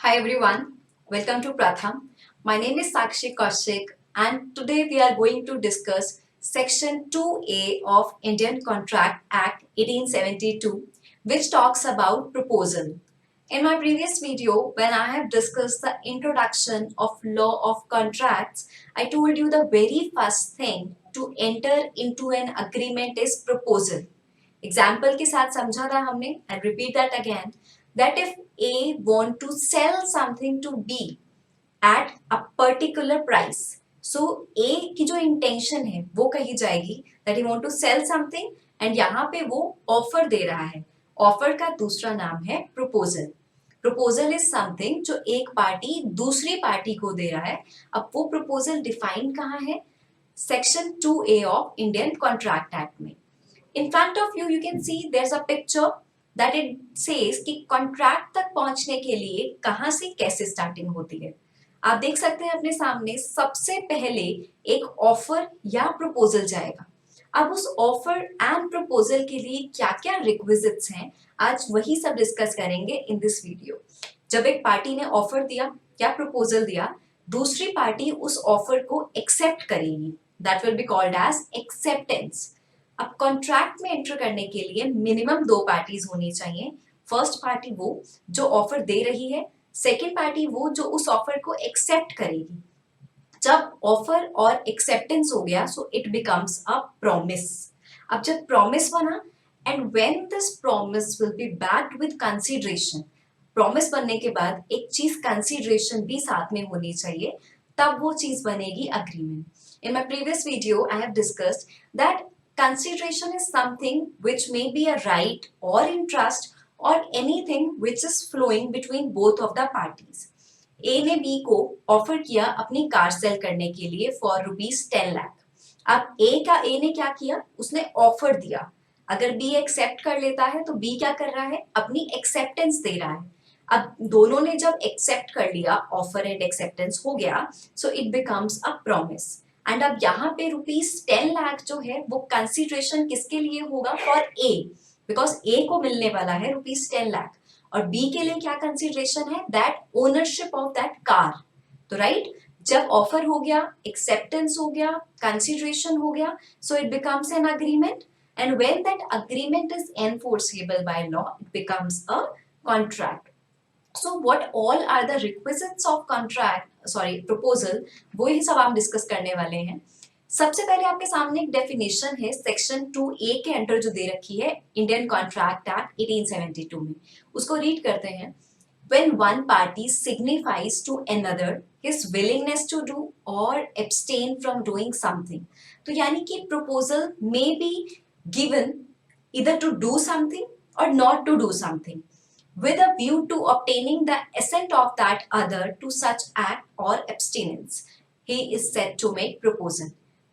Hi everyone, welcome to Pratham. My name is Sakshi Kaushik and today we are going to discuss Section 2A of Indian Contract Act 1872 which talks about proposal. In my previous video, when I have discussed the introduction of law of contracts, I told you the very first thing to enter into an agreement is proposal. Example के साथ समझा था हमने. I'll repeat that again. That if A want to sell something to B at a particular price, so A की जो intention है वो कही जाएगी that he want to sell something and यहाँ पे वो offer दे रहा है. Offer का दूसरा नाम है proposal. Proposal is something जो एक पार्टी दूसरी पार्टी को दे रहा है. अब वो proposal define कहाँ है? Section 2A of Indian Contract Act में. In front of you can see there's a picture that it says कि कॉन्ट्रैक्ट तक पहुंचने के लिए कहां से कैसे स्टार्टिंग होती है. आप देख सकते हैं अपने सामने सबसे पहले एक ऑफर या प्रपोजल जाएगा. अब उस ऑफर एंड प्रपोजल के लिए क्या क्या रिक्विजिट्स हैं आज वही सब डिस्कस करेंगे इन दिस वीडियो. जब एक पार्टी ने ऑफर दिया या प्रपोजल दिया, दूसरी पार्टी उस ऑफर को एक्सेप्ट करेगी. That will be called as acceptance. अब कॉन्ट्रैक्ट में एंटर करने के लिए मिनिमम 2 पार्टीज होनी चाहिए. फर्स्ट पार्टी वो जो ऑफर दे रही है, सेकेंड पार्टी वो जो उस ऑफर को एक्सेप्ट करेगी. जब ऑफर और एक्सेप्टेंस हो गया so it becomes a promise. अब जब प्रॉमिस बना and when this promise will be backed with consideration, promise बनने के बाद एक चीज कंसीडरेशन भी साथ में होनी चाहिए, तब वो चीज बनेगी agreement. In my previous video I have discussed that consideration is something which may be a right or interest or anything which is flowing between both of the parties. A ने B को offer किया अपनी car cell करने के लिए for ₹10 lakh. अब A ने क्या किया, उसने ऑफर दिया. अगर B एक्सेप्ट कर लेता है तो B क्या कर रहा है, अपनी एक्सेप्टेंस दे रहा है. अब दोनों ने जब एक्सेप्ट कर लिया, ऑफर एंड एक्सेप्टेंस हो गया, so it becomes a promise. And अब यहाँ पे ₹10 लाख जो है वो कंसिडरेशन किसके लिए होगा, फॉर ए, बिकॉज ए को मिलने वाला है ₹10 लाख. और बी के लिए क्या कंसिडरेशन है, that ownership of that car. तो राइट, जब ऑफर हो गया, एक्सेप्टेंस हो गया, कंसिडरेशन हो गया, so it becomes an agreement. And when that agreement is enforceable by law, it becomes a contract. So what all are the requisites of proposal, वो ही सब हम डिस्कस करने वाले हैं. सबसे पहले आपके सामने एक डेफिनेशन है सेक्शन 2A के अंडर जो दे रखी है इंडियन कॉन्ट्रैक्ट एक्ट 1872 में. उसको रीड करते हैं. When one party signifies to another his willingness to do or abstain from doing something. तो यानी कि proposal may be given either to do something or not to do something, with a view to obtaining the assent of that other to such act or abstinence, he is said to make proposal.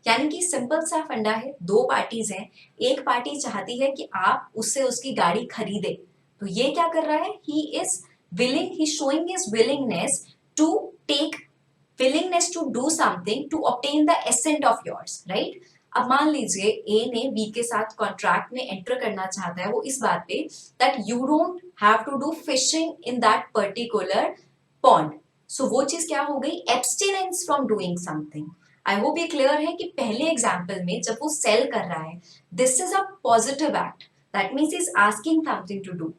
यानी कि simple सा फंडा है, 2 parties हैं. एक party चाहती है कि आप उससे उसकी गाड़ी खरीदे, तो ये क्या कर रहा है, he is willing, he showing his willingness to take, willingness to do something to obtain the assent of yours, right? अब मान लीजिए ए ने बी के साथ कॉन्ट्रैक्ट में एंटर करना चाहता है वो इस बात पे that you don't have to do fishing in that particular pond. So वो चीज क्या हो गई, abstinence from doing something. I hope ये क्लियर है कि पहले एग्जाम्पल में जब वो सेल कर रहा है, this is a positive act, that means is asking something to do.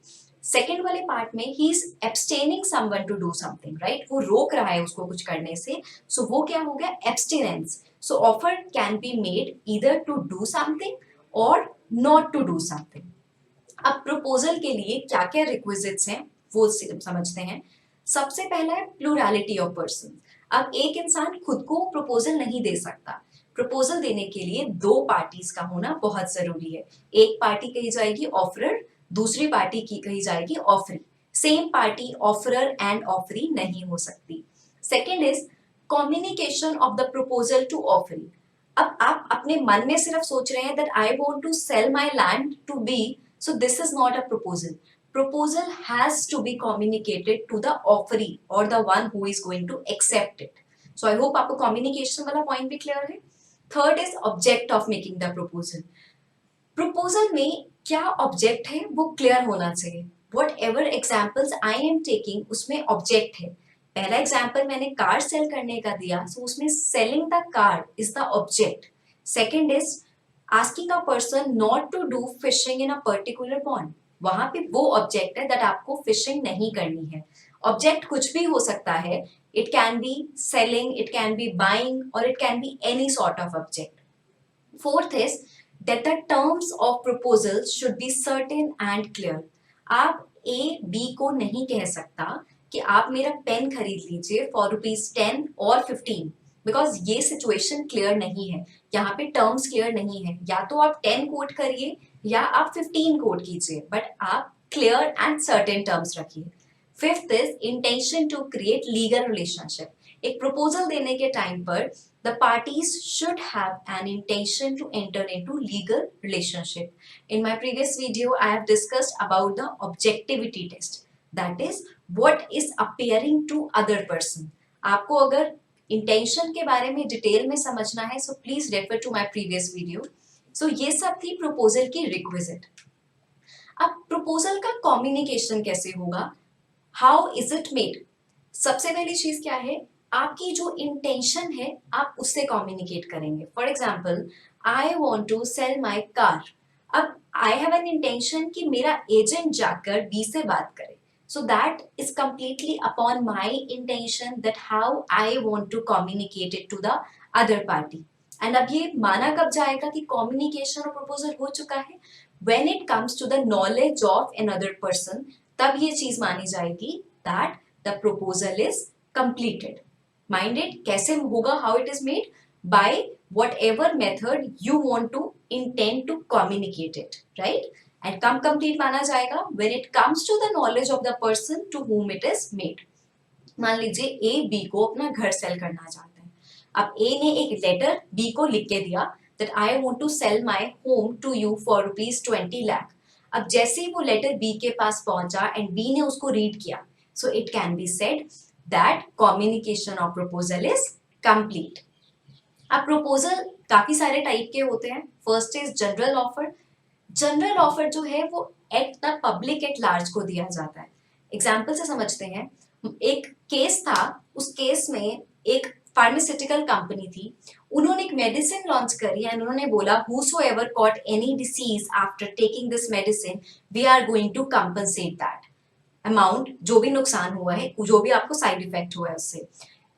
Second वाले पार्ट में ही is abstaining someone to do something, right, वो रोक रहा है उसको कुछ करने से. सो वो क्या हो गया, abstinence. So offer can be made either to do something or not to do something. अब proposal के लिए क्या क्या requisites हैं वो समझते हैं. सबसे पहला है plurality of persons. अब एक इंसान खुद को proposal नहीं दे सकता. proposal देने के लिए 2 पार्टीज का होना बहुत जरूरी है. एक पार्टी कही जाएगी ऑफरर, दूसरी पार्टी की कही जाएगी offeree. Same party offeror and offeree नहीं हो सकती. Second is communication of the proposal to offering. अब आप अपने मन में सिर्फ सोच रहे हैं that I want to sell my land to B, so this is not a proposal. Proposal has to be communicated to the offeree or the one who is going to accept it. So I hope आपको communication वाला point भी clear है. Third is object of making the proposal. Proposal में क्या object है वो clear होना चाहिए. What ever examples I am taking उसमें ऑब्जेक्ट है. पहला एग्जाम्पल मैंने कार सेल करने का दिया, सो उसमें selling the car is the object. Second is asking a person not to do fishing in a particular pond. वहां पे वो ऑब्जेक्ट है दैट आपको फिशिंग नहीं करनी है. ऑब्जेक्ट कुछ भी हो सकता है. It can be selling, it can be buying, और it can be any sort of object. Fourth is that the terms of proposal should be certain and clear. आप A B को नहीं कह सकता कि आप मेरा पेन खरीद लीजिए फॉर ₹10 और 15, बिकॉज ये सिचुएशन क्लियर नहीं है. यहाँ पे टर्म्स क्लियर नहीं है. या तो आप 10 कोट करिए या आप 15 कोट कीजिए, बट आप क्लियर एंड सर्टेन टर्म्स रखिए. Fifth is intention to create legal relationship. एक प्रपोजल देने के टाइम पर the parties should have an intention to enter into legal relationship. In my previous video, I have discussed about the objectivity test. That is, what is appearing to other person. आपको अगर intention के बारे में detail में समझना है, so please refer to my previous video. So ये सब थी proposal की requisite. अब proposal का communication कैसे होगा? How is it made? सबसे पहली चीज क्या है, आपकी जो इंटेंशन है आप उससे कम्युनिकेट करेंगे. For example, I want to sell my car. अब आई हैव एन इंटेंशन कि मेरा एजेंट जाकर बी से बात करे. So that is completely upon my intention that how I want to communicate it to the other party. And अब ये माना कब जाएगा कि कम्युनिकेशन और प्रपोजल हो चुका है? When it comes to the knowledge of another person, तब ये चीज मानी जाएगी that the proposal is completed. Mind it, कैसे होगा? How it is made? By whatever method you want to intend to communicate it, right? And come complete माना जाएगा when it comes to the knowledge of the person to whom it is made. मान लीजिए A B को अपना घर cell करना चाहता है. अब A ने एक लेटर B को लिख के दिया that I want to sell my home to you for ₹20 lakh. अब जैसे ही वो लेटर B के पास पहुंचा and B ने उसको रीड किया, so it can be said that communication of proposal is complete. अब proposal काफी सारे टाइप के होते हैं. First is general offer. General offer जो है वो at the public at large को दिया जाता है. एग्जाम्पल से समझते हैं. एक केस था, उस केस में एक फार्मास्यूटिकल कंपनी थी. उन्होंने एक मेडिसिन लॉन्च करी एंड उन्होंने बोला whosoever caught any disease after taking this medicine, we are going to compensate that amount. जो भी नुकसान हुआ है, जो भी आपको साइड इफेक्ट हुआ है उससे.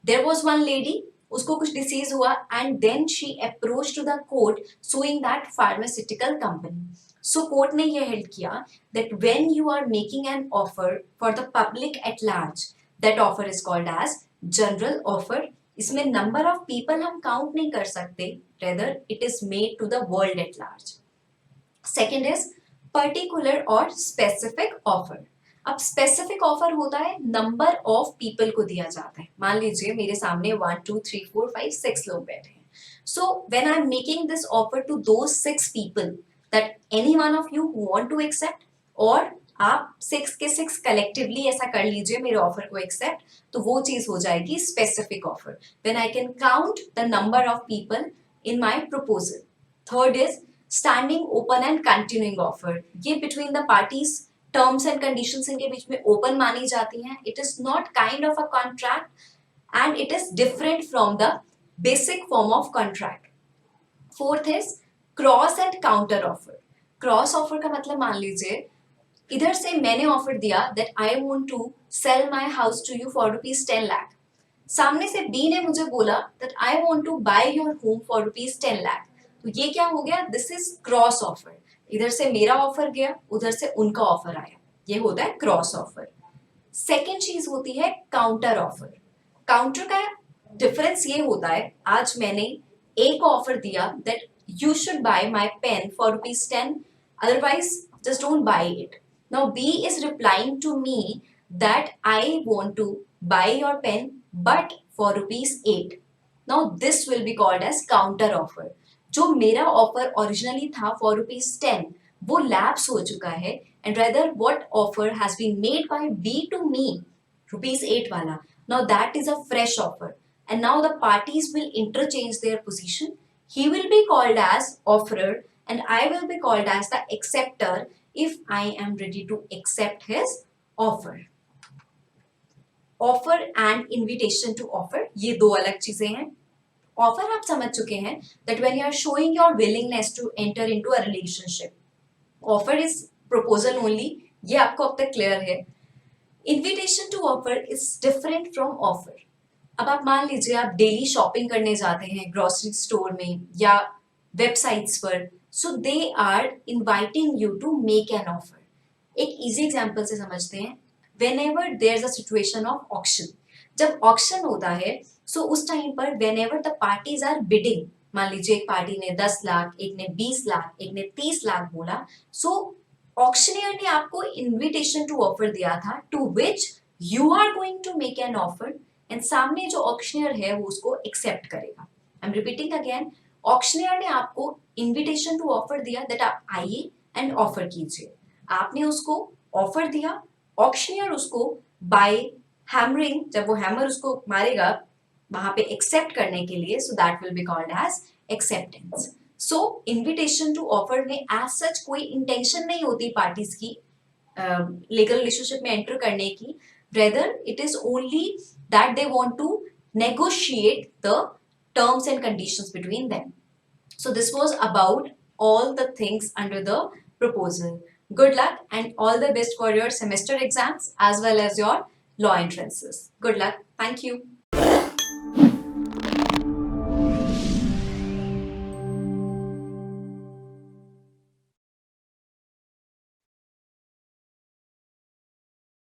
देयर वॉज वन लेडी, उसको कुछ डिसीज हुआ and then she approach to the court suing that pharmaceutical company. So court ने ये हेल्ड किया that when you are making an offer for the public at large, that offer is called as general offer. इसमें number of people हम count नहीं कर सकते, rather it is made to the world at large. Second is particular और specific offer. अब specific offer होता है number of people को दिया जाता है. मान लीजिए मेरे सामने 1 2 3 4 5 6 लोग बैठे हैं. So when I am making this offer to those 6 people, that any one of you who want to accept, और आप 6 के 6 कलेक्टिवली ऐसा कर लीजिए मेरे ऑफर को एक्सेप्ट, तो वो चीज हो जाएगी specific offer. When I can count the number of people in my proposal. Third is standing open and continuing offer. ये between the parties terms and conditions इनके बीच में ओपन मानी जाती हैं. It is not kind of a contract and it is different from the basic form of contract. Fourth is cross and counter offer. Cross offer का मतलब, मान लीजिए इधर से मैंने ऑफर दिया that I want to sell my house to you for ₹10 lakh. सामने से बी ने मुझे बोला that I want to buy your home for ₹10 lakh. तो ये क्या हो गया? This is cross offer. इधर से मेरा ऑफर गया, उधर से उनका ऑफर आया. ये होता है क्रॉस ऑफर. सेकेंड चीज होती है काउंटर ऑफर. काउंटर का डिफरेंस ये होता है, आज मैंने ए को ऑफर दिया that you should buy my pen for ₹10, otherwise just don't buy it. Now B is replying to me that I want to buy your pen but for ₹8. Now this will be called as counter offer. जो मेरा offer originally था for ₹10, वो lapse हो चुका है and rather what offer has been made by B to me, ₹8 वाला, now that is a fresh offer and now the parties will interchange their position. He will be called as offerer and I will be called as the acceptor if I am ready to accept his offer. Offer and invitation to offer ये दो अलग चीजें हैं. Offer आप समझ चुके हैं that when you are showing your willingness to enter into a relationship. Offer is proposal only, ये आपको अब तक क्लियर है. Invitation to offer is different from offer. अब आप मान लीजिए आप डेली शॉपिंग करने जाते हैं ग्रोसरी स्टोर में या वेबसाइट्स पर, so they are inviting you to make an offer. एक इजी एग्जांपल से समझते हैं. whenever there's a situation of auction, जब ऑक्शन होता है सो उस टाइम पर whenever the parties are bidding, मान लीजिए एक पार्टी ने 10 लाख, एक ने 20 लाख, एक ने 30 लाख बोला, सो ऑक्शनियर ने आपको इनविटेशन टू ऑफर दिया था to which you are going to make an offer and सामने जो ऑक्शनियर है वो उसको एक्सेप्ट करेगा. I am repeating again, auctioneer ने आपको इनविटेशन टू ऑफर दिया दैट आप आइए एंड ऑफर कीजिए. आपने उसको ऑफर दिया, ऑक्शनियर उसको बाय हैमरिंग, जब वो हैमर उसको मारेगा वहां पे एक्सेप्ट करने के लिए, so that will be called as acceptance. So invitation to offer में एज सच कोई इंटेंशन नहीं होती पार्टीज की लीगल रिलेशनशिप में एंटर करने की. Rather it is only that they want to negotiate the terms and conditions between them. So this was about all the things under the proposal. Good luck and all the best for your semester exams as well as your law entrances. Good luck. Thank you.